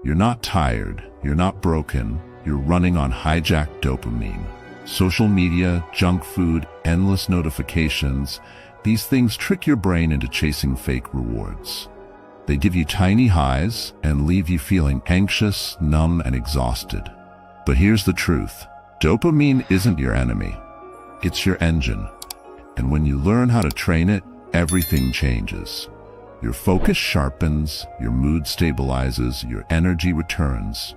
You're not tired, you're not broken, you're running on hijacked dopamine. Social media, junk food, endless notifications, these things trick your brain into chasing fake rewards. They give you tiny highs and leave you feeling anxious, numb, and exhausted. But here's the truth. Dopamine isn't your enemy. It's your engine. And when you learn how to train it, everything changes. Your focus sharpens, your mood stabilizes, your energy returns.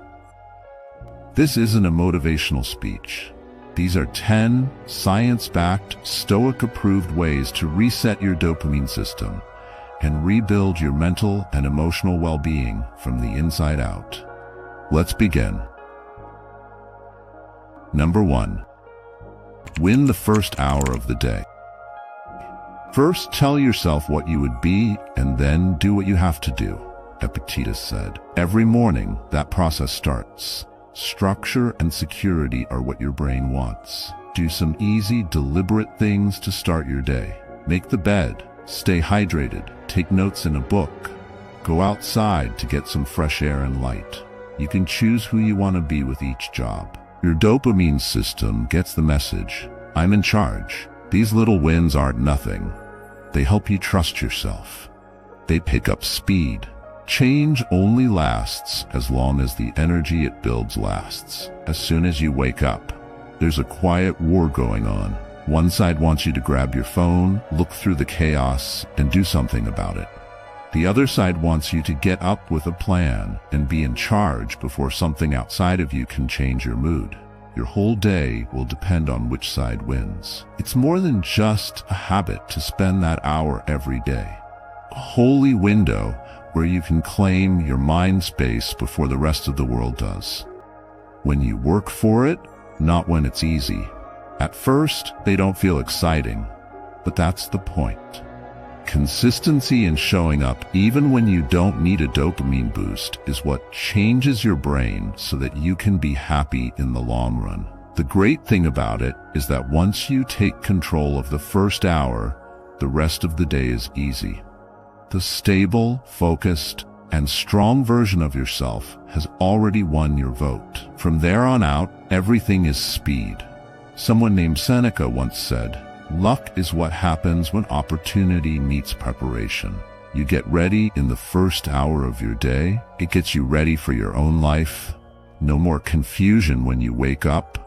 This isn't a motivational speech. These are 10 science-backed, Stoic-approved ways to reset your dopamine system and rebuild your mental and emotional well-being from the inside out. Let's begin. Number 1. Win the first hour of the day. First, tell yourself what you would be and then do what you have to do, Epictetus said. Every morning, that process starts. Structure and security are what your brain wants. Do some easy, deliberate things to start your day. Make the bed, stay hydrated, take notes in a book. Go outside to get some fresh air and light. You can choose who you want to be with each job. Your dopamine system gets the message. I'm in charge. These little wins aren't nothing. They help you trust yourself. They pick up speed. Change only lasts as long as the energy it builds lasts. As soon as you wake up, there's a quiet war going on. One side wants you to grab your phone, look through the chaos, and do something about it. The other side wants you to get up with a plan and be in charge before something outside of you can change your mood. Your whole day will depend on which side wins. It's more than just a habit to spend that hour every day. A holy window where you can claim your mind space before the rest of the world does. When you work for it, not when it's easy. At first, they don't feel exciting, but that's the point. Consistency in showing up even when you don't need a dopamine boost is what changes your brain so that you can be happy in the long run. The great thing about it is that once you take control of the first hour, the rest of the day is easy. The stable, focused, and strong version of yourself has already won your vote. From there on out, everything is speed. Someone named Seneca once said, "Luck is what happens when opportunity meets preparation." You get ready in the first hour of your day. It gets you ready for your own life. No more confusion when you wake up.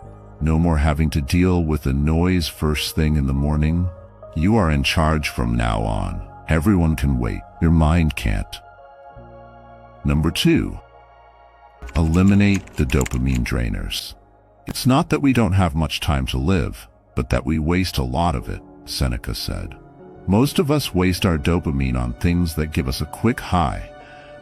No more having to deal with the noise first thing in the morning. You are in charge from now on. Everyone can wait. Your mind can't. Number 2. Eliminate the dopamine drainers. It's not that we don't have much time to live, but that we waste a lot of it, Seneca said. Most of us waste our dopamine on things that give us a quick high,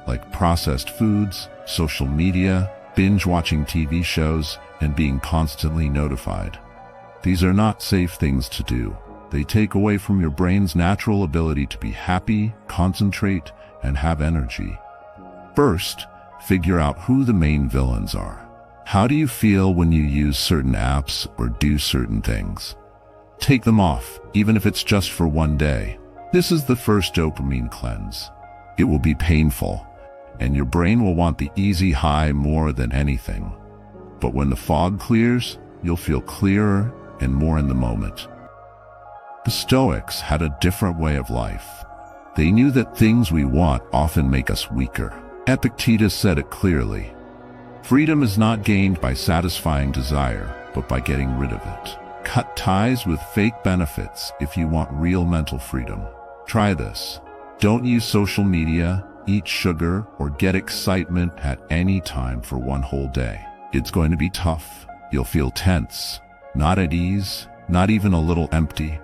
like processed foods, social media, binge-watching TV shows, and being constantly notified. These are not safe things to do. They take away from your brain's natural ability to be happy, concentrate, and have energy. First, figure out who the main villains are. How do you feel when you use certain apps or do certain things? Take them off, even if it's just for one day. This is the first dopamine cleanse. It will be painful, and your brain will want the easy high more than anything. But when the fog clears, you'll feel clearer and more in the moment. The Stoics had a different way of life. They knew that things we want often make us weaker. Epictetus said it clearly. Freedom is not gained by satisfying desire, but by getting rid of it. Cut ties with fake benefits if you want real mental freedom. Try this. Don't use social media, eat sugar, or get excitement at any time for one whole day. It's going to be tough. You'll feel tense, not at ease, not even a little empty.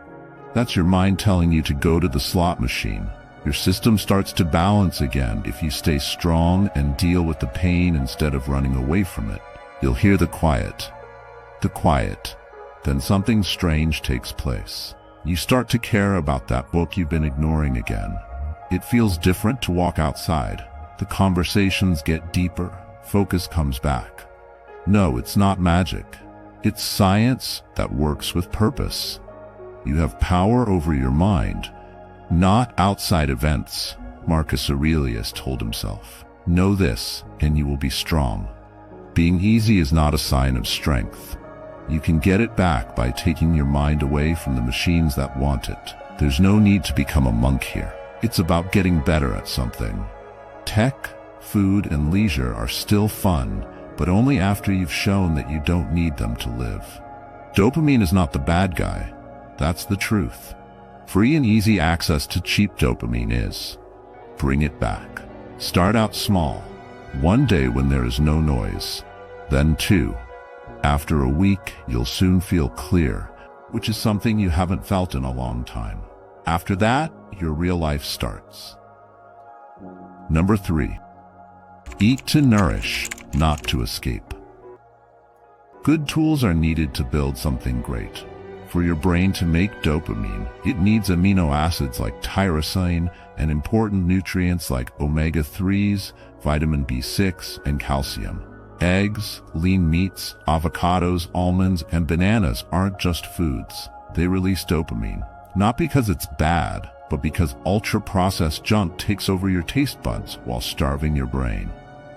That's your mind telling you to go to the slot machine. Your system starts to balance again if you stay strong and deal with the pain instead of running away from it. You'll hear the quiet. Then something strange takes place. You start to care about that book you've been ignoring again. It feels different to walk outside. The conversations get deeper. Focus comes back. No, it's not magic. It's science that works with purpose. You have power over your mind, not outside events, Marcus Aurelius told himself. Know this, and you will be strong. Being easy is not a sign of strength. You can get it back by taking your mind away from the machines that want it. There's no need to become a monk here. It's about getting better at something. Tech, food, and leisure are still fun, but only after you've shown that you don't need them to live. Dopamine is not the bad guy. That's the truth. Free and easy access to cheap dopamine is. Bring it back. Start out small. One day when there is no noise. Then two. After a week, you'll soon feel clear, which is something you haven't felt in a long time. After that, your real life starts. Number 3. Eat to nourish, not to escape. Good tools are needed to build something great. For your brain to make dopamine, it needs amino acids like tyrosine and important nutrients like omega-3s, vitamin B6, and calcium. Eggs, lean meats, avocados, almonds, and bananas aren't just foods. They release dopamine, not because it's bad, but because ultra-processed junk takes over your taste buds while starving your brain.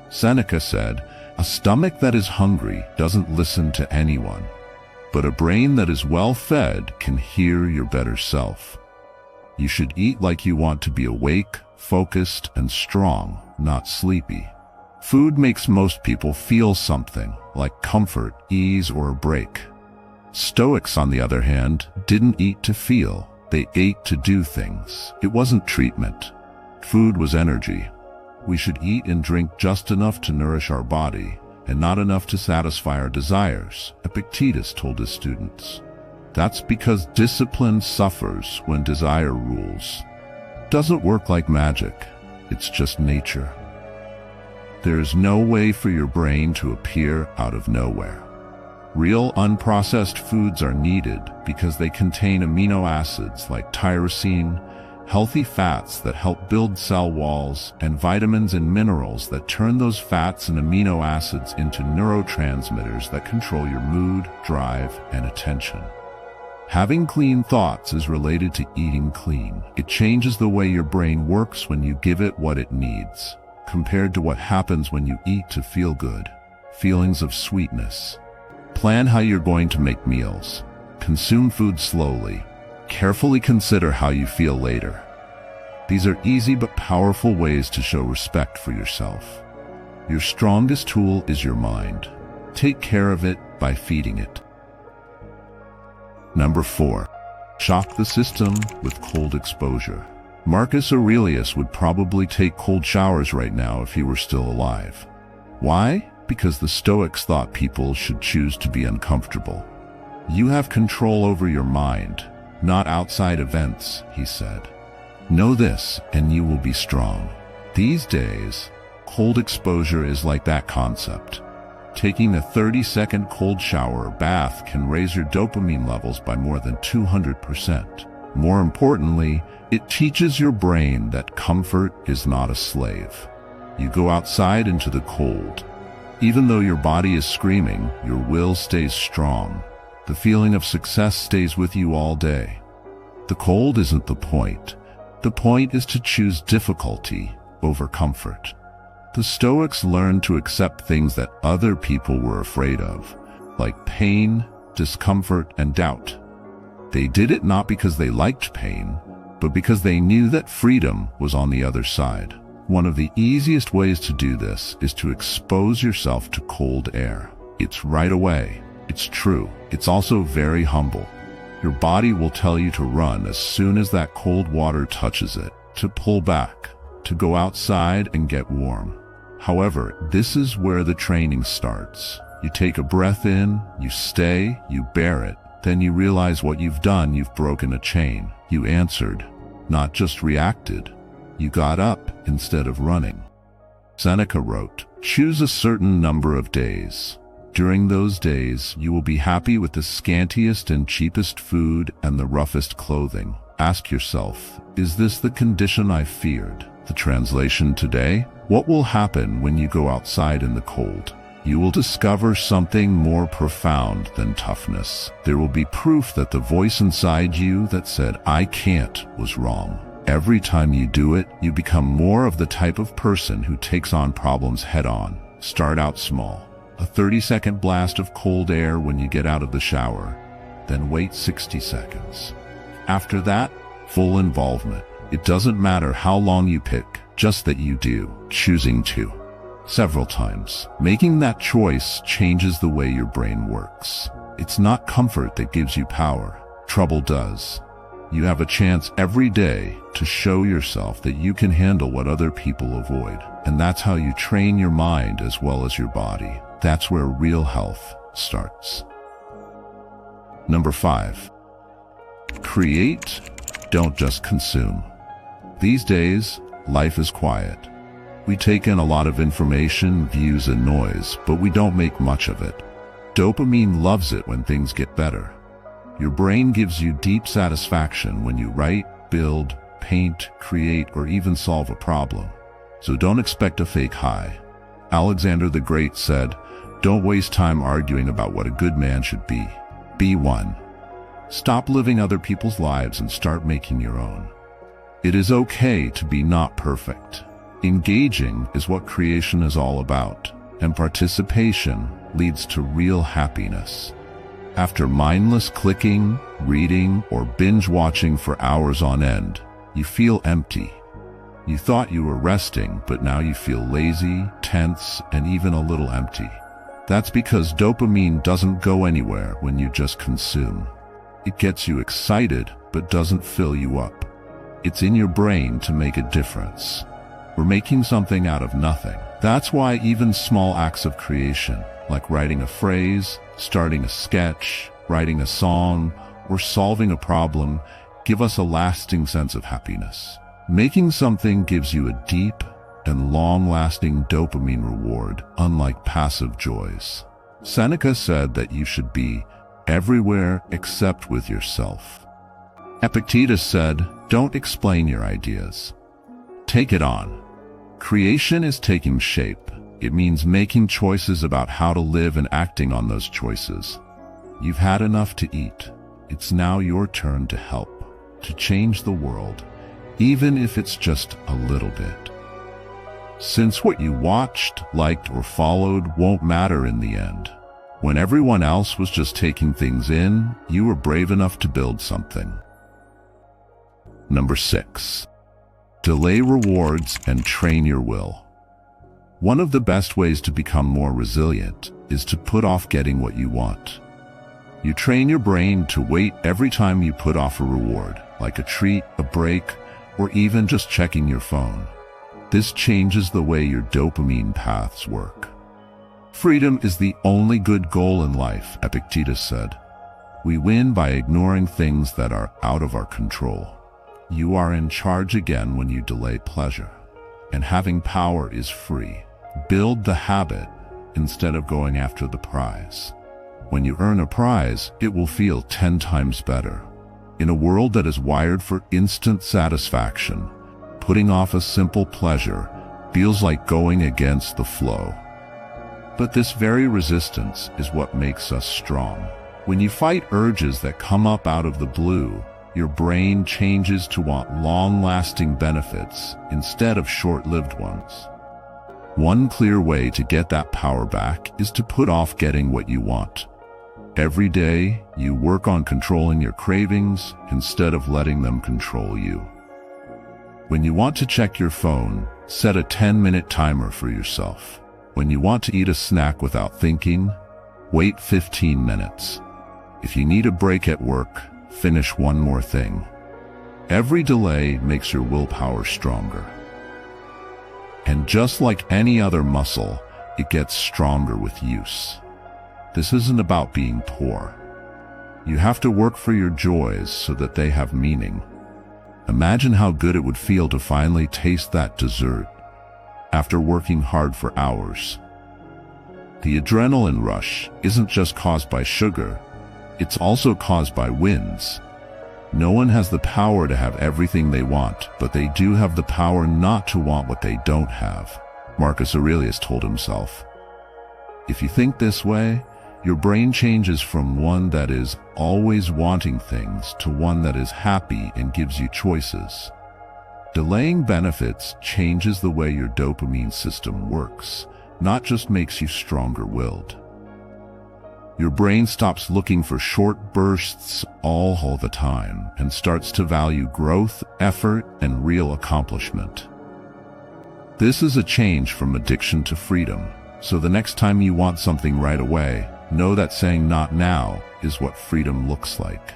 Seneca said, "A stomach that is hungry doesn't listen to anyone, but a brain that is well-fed can hear your better self." You should eat like you want to be awake, focused, and strong, not sleepy. Food makes most people feel something, like comfort, ease, or a break. Stoics, on the other hand, didn't eat to feel. They ate to do things. It wasn't treatment. Food was energy. We should eat and drink just enough to nourish our body, and not enough to satisfy our desires, Epictetus told his students. That's because discipline suffers when desire rules. It doesn't work like magic. It's just nature. There is no way for your brain to appear out of nowhere. Real unprocessed foods are needed because they contain amino acids like tyrosine, healthy fats that help build cell walls, and vitamins and minerals that turn those fats and amino acids into neurotransmitters that control your mood, drive, and attention. Having clean thoughts is related to eating clean. It changes the way your brain works when you give it what it needs, compared to what happens when you eat to feel good. Feelings of sweetness. Plan how you're going to make meals. Consume food slowly. Carefully consider how you feel later. These are easy but powerful ways to show respect for yourself. Your strongest tool is your mind. Take care of it by feeding it. Number 4. Shock the system with cold exposure. Marcus Aurelius would probably take cold showers right now if he were still alive. Why? Because the Stoics thought people should choose to be uncomfortable. You have control over your mind, not outside events, he said. Know this, and you will be strong. These days, cold exposure is like that concept. Taking a 30-second cold shower or bath can raise your dopamine levels by more than 200%. More importantly, it teaches your brain that comfort is not a slave. You go outside into the cold. Even though your body is screaming, your will stays strong. The feeling of success stays with you all day. The cold isn't the point. The point is to choose difficulty over comfort. The Stoics learned to accept things that other people were afraid of, like pain, discomfort, and doubt. They did it not because they liked pain, but because they knew that freedom was on the other side. One of the easiest ways to do this is to expose yourself to cold air. It's right away. It's true. It's also very humble. Your body will tell you to run as soon as that cold water touches it, to pull back, to go outside and get warm. However, this is where the training starts. You take a breath in, you stay, you bear it, then you realize what you've done. You've broken a chain. You answered, not just reacted. You got up instead of running. Seneca wrote, "Choose a certain number of days. During those days, you will be happy with the scantiest and cheapest food and the roughest clothing. Ask yourself, is this the condition I feared?" The translation today, what will happen when you go outside in the cold? You will discover something more profound than toughness. There will be proof that the voice inside you that said, "I can't," was wrong. Every time you do it, you become more of the type of person who takes on problems head-on. Start out small. A 30-second blast of cold air when you get out of the shower. Then wait 60 seconds. After that, full involvement. It doesn't matter how long you pick, just that you do, choosing to. Several times. Making that choice changes the way your brain works. It's not comfort that gives you power. Trouble does. You have a chance every day to show yourself that you can handle what other people avoid. And that's how you train your mind as well as your body. That's where real health starts. Number 5. Create, don't just consume. These days, life is quiet. We take in a lot of information, views, and noise, but we don't make much of it. Dopamine loves it when things get better. Your brain gives you deep satisfaction when you write, build, paint, create, or even solve a problem. So don't expect a fake high. Alexander the Great said, "Don't waste time arguing about what a good man should be. Be one." Stop living other people's lives and start making your own. It is okay to be not perfect. Engaging is what creation is all about, and participation leads to real happiness. After mindless clicking, reading, or binge-watching for hours on end, you feel empty. You thought you were resting, but now you feel lazy, tense, and even a little empty. That's because dopamine doesn't go anywhere when you just consume. It gets you excited, but doesn't fill you up. It's in your brain to make a difference. We're making something out of nothing. That's why even small acts of creation, like writing a phrase, starting a sketch, writing a song, or solving a problem, give us a lasting sense of happiness. Making something gives you a deep and long-lasting dopamine reward, unlike passive joys. Seneca said that you should be everywhere except with yourself. Epictetus said, "Don't explain your ideas. Take it on." Creation is taking shape. It means making choices about how to live and acting on those choices. You've had enough to eat. It's now your turn to help, to change the world, even if it's just a little bit. Since what you watched, liked, or followed won't matter in the end. When everyone else was just taking things in, you were brave enough to build something. Number 6. Delay rewards and train your will. One of the best ways to become more resilient is to put off getting what you want. You train your brain to wait every time you put off a reward, like a treat, a break, or even just checking your phone. This changes the way your dopamine paths work. Freedom is the only good goal in life, Epictetus said. We win by ignoring things that are out of our control. You are in charge again when you delay pleasure, and having power is free. Build the habit instead of going after the prize. When you earn a prize, it will feel 10 times better. In a world that is wired for instant satisfaction, putting off a simple pleasure feels like going against the flow. But this very resistance is what makes us strong. When you fight urges that come up out of the blue, your brain changes to want long-lasting benefits instead of short-lived ones. One clear way to get that power back is to put off getting what you want. Every day, you work on controlling your cravings instead of letting them control you. When you want to check your phone, set a 10-minute timer for yourself. When you want to eat a snack without thinking, wait 15 minutes. If you need a break at work, finish one more thing. Every delay makes your willpower stronger. And just like any other muscle, it gets stronger with use. This isn't about being poor. You have to work for your joys so that they have meaning. Imagine how good it would feel to finally taste that dessert after working hard for hours. The adrenaline rush isn't just caused by sugar, it's also caused by wins. No one has the power to have everything they want, but they do have the power not to want what they don't have. Marcus Aurelius told himself, "If you think this way, your brain changes from one that is always wanting things to one that is happy and gives you choices." Delaying benefits changes the way your dopamine system works, not just makes you stronger-willed. Your brain stops looking for short bursts all the time and starts to value growth, effort, and real accomplishment. This is a change from addiction to freedom, so the next time you want something right away, know that saying "not now" is what freedom looks like.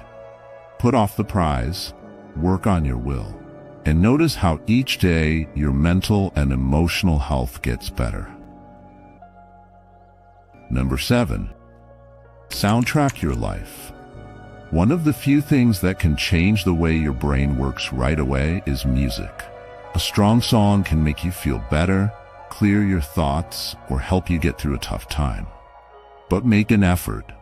Put off the prize, work on your will, and notice how each day your mental and emotional health gets better. Number 7. Soundtrack your life. One of the few things that can change the way your brain works right away is music. A strong song can make you feel better, clear your thoughts, or help you get through a tough time. But make an effort.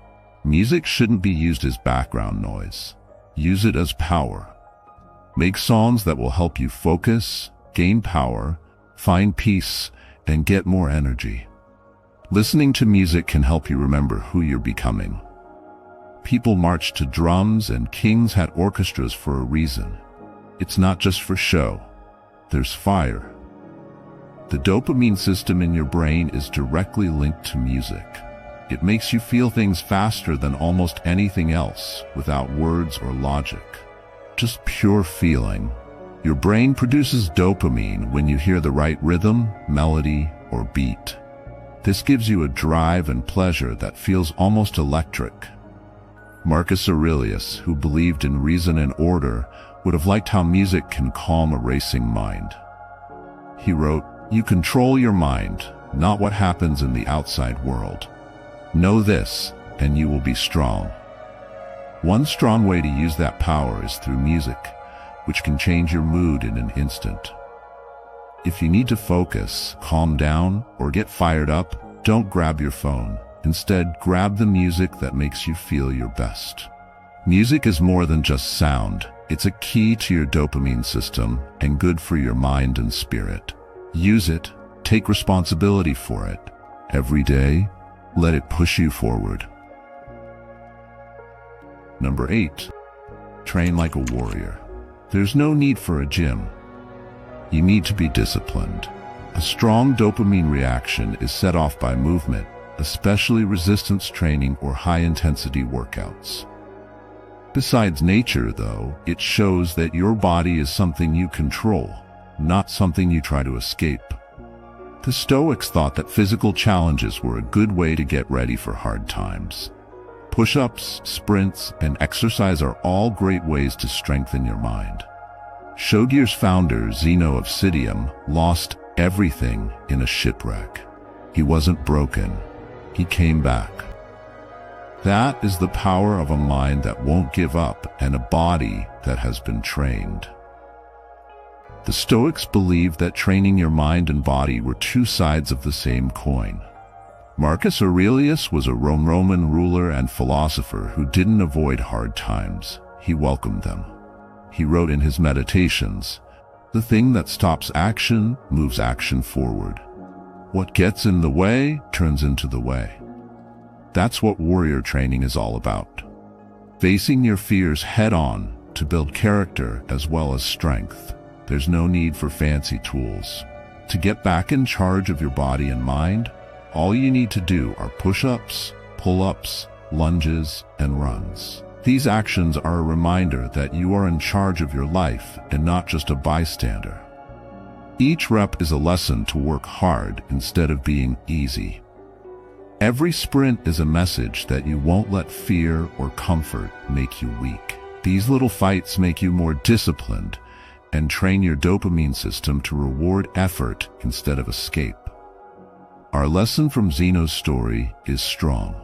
Music shouldn't be used as background noise. Use it as power. Make songs that will help you focus, gain power, find peace, and get more energy. Listening to music can help you remember who you're becoming. People marched to drums and kings had orchestras for a reason. It's not just for show. There's fire. The dopamine system in your brain is directly linked to music. It makes you feel things faster than almost anything else, without words or logic. Just pure feeling. Your brain produces dopamine when you hear the right rhythm, melody, or beat. This gives you a drive and pleasure that feels almost electric. Marcus Aurelius, who believed in reason and order, would have liked how music can calm a racing mind. He wrote, "You control your mind, not what happens in the outside world. Know this, and you will be strong." One strong way to use that power is through music, which can change your mood in an instant. If you need to focus, calm down, or get fired up, don't grab your phone. Instead, grab the music that makes you feel your best. Music is more than just sound. It's a key to your dopamine system and good for your mind and spirit. Use it, take responsibility for it. Every day, let it push you forward. Number 8. Train like a warrior. There's no need for a gym. You need to be disciplined. A strong dopamine reaction is set off by movement, especially resistance training or high-intensity workouts. Besides nature, though, it shows that your body is something you control, not something you try to escape. The Stoics thought that physical challenges were a good way to get ready for hard times. Push-ups, sprints, and exercise are all great ways to strengthen your mind. Shogir's founder, Zeno of Citium, lost everything in a shipwreck. He wasn't broken. He came back. That is the power of a mind that won't give up and a body that has been trained. The Stoics believed that training your mind and body were two sides of the same coin. Marcus Aurelius was a Roman ruler and philosopher who didn't avoid hard times. He welcomed them. He wrote in his Meditations, "The thing that stops action moves action forward. What gets in the way turns into the way." That's what warrior training is all about. Facing your fears head-on to build character as well as strength. There's no need for fancy tools. To get back in charge of your body and mind, all you need to do are push-ups, pull-ups, lunges, and runs. These actions are a reminder that you are in charge of your life and not just a bystander. Each rep is a lesson to work hard instead of being easy. Every sprint is a message that you won't let fear or comfort make you weak. These little fights make you more disciplined and train your dopamine system to reward effort instead of escape. Our lesson from Zeno's story is strong.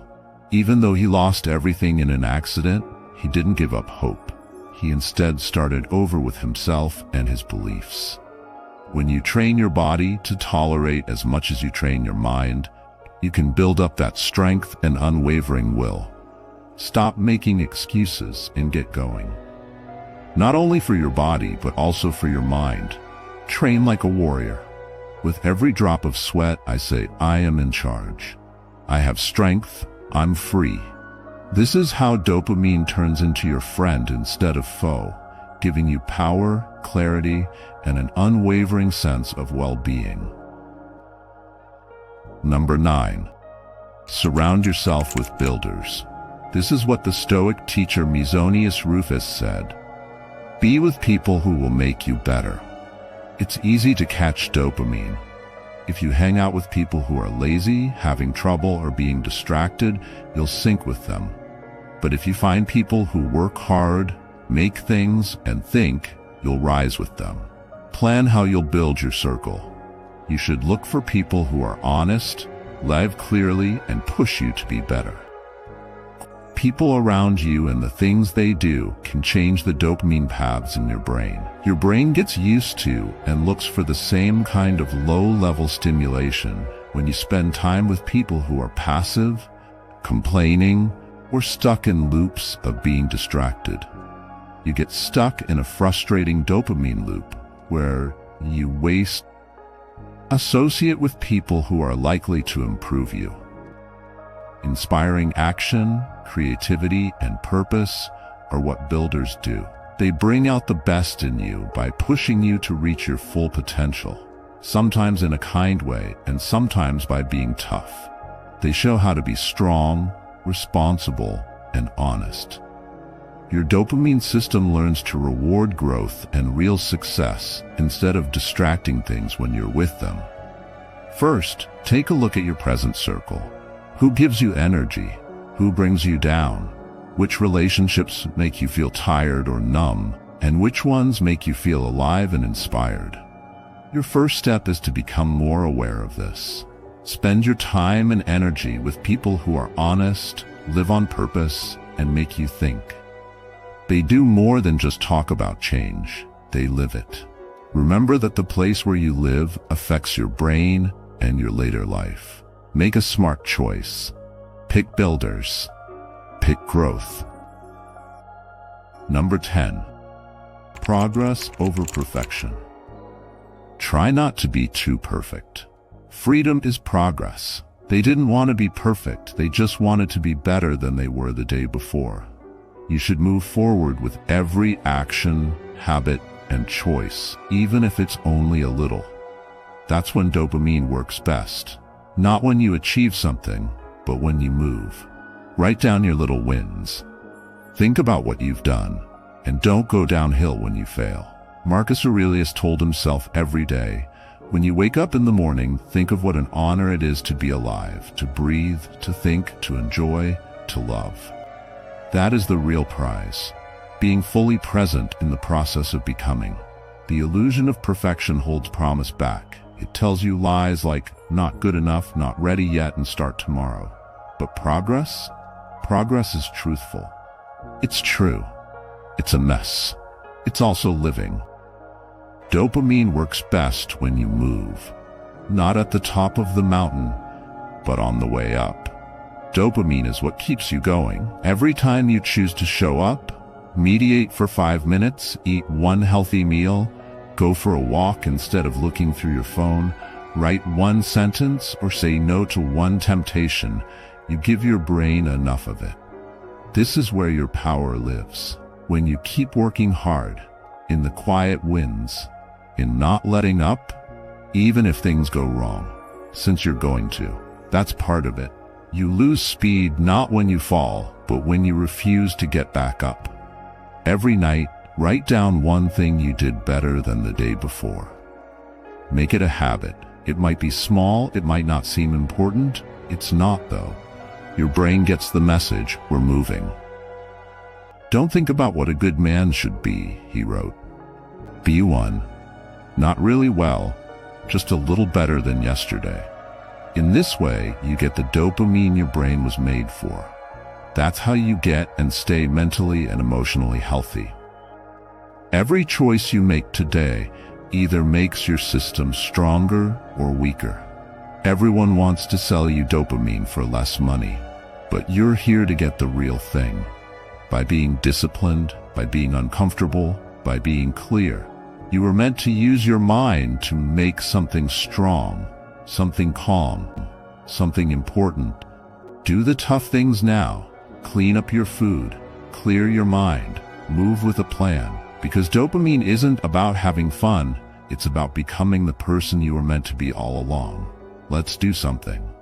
Even though he lost everything in an accident, he didn't give up hope. He instead started over with himself and his beliefs. When you train your body to tolerate as much as you train your mind, you can build up that strength and unwavering will. Stop making excuses and get going. Not only for your body, but also for your mind. Train like a warrior. With every drop of sweat, I say, I am in charge. I have strength. I'm free. This is how dopamine turns into your friend instead of foe, giving you power, clarity, and an unwavering sense of well-being. Number 9. Surround yourself with builders. This is what the Stoic teacher Musonius Rufus said. Be with people who will make you better. It's easy to catch dopamine. If you hang out with people who are lazy, having trouble, or being distracted, you'll sync with them. But if you find people who work hard, make things, and think, you'll rise with them. Plan how you'll build your circle. You should look for people who are honest, live clearly, and push you to be better. People around you and the things they do can change the dopamine paths in your brain. Your brain gets used to and looks for the same kind of low-level stimulation when you spend time with people who are passive, complaining, or stuck in loops of being distracted. You get stuck in a frustrating dopamine loop where you waste. Associate with people who are likely to improve you. Inspiring action, creativity, and purpose are what builders do. They bring out the best in you by pushing you to reach your full potential, sometimes in a kind way and sometimes by being tough. They show how to be strong, responsible, and honest. Your dopamine system learns to reward growth and real success instead of distracting things when you're with them. First, take a look at your present circle. Who gives you energy? Who brings you down? Which relationships make you feel tired or numb? And which ones make you feel alive and inspired? Your first step is to become more aware of this. Spend your time and energy with people who are honest, live on purpose, and make you think. They do more than just talk about change. They live it. Remember that the place where you live affects your brain and your later life. Make a smart choice. Pick builders. Pick growth. Number 10. Progress over perfection. Try not to be too perfect. Freedom is progress. They didn't want to be perfect. They just wanted to be better than they were the day before. You should move forward with every action, habit, and choice, even if it's only a little. That's when dopamine works best. Not when you achieve something, but when you move. Write down your little wins. Think about what you've done, and don't go downhill when you fail. Marcus Aurelius told himself every day, when you wake up in the morning, think of what an honor it is to be alive, to breathe, to think, to enjoy, to love. That is the real prize. Being fully present in the process of becoming. The illusion of perfection holds promise back. It tells you lies like, not good enough, not ready yet, and start tomorrow. But progress? Progress is truthful. It's true. It's a mess. It's also living. Dopamine works best when you move. Not at the top of the mountain, but on the way up. Dopamine is what keeps you going. Every time you choose to show up, meditate for 5 minutes, eat one healthy meal, go for a walk instead of looking through your phone, write one sentence, or say no to one temptation, you give your brain enough of it. This is where your power lives. When you keep working hard, in the quiet wins, in not letting up, even if things go wrong, since you're going to. That's part of it. You lose speed not when you fall, but when you refuse to get back up. Every night, write down one thing you did better than the day before. Make it a habit. It might be small, it might not seem important. It's not, though. Your brain gets the message, we're moving. Don't think about what a good man should be, he wrote. Be one. Not really well, just a little better than yesterday. In this way, you get the dopamine your brain was made for. That's how you get and stay mentally and emotionally healthy. Every choice you make today either makes your system stronger or weaker. Everyone wants to sell you dopamine for less money, but you're here to get the real thing. By being disciplined, by being uncomfortable, by being clear. You were meant to use your mind to make something strong, something calm, something important. Do the tough things now. Clean up your food, clear your mind, move with a plan. Because dopamine isn't about having fun, It's about becoming the person you were meant to be all along. Let's do something.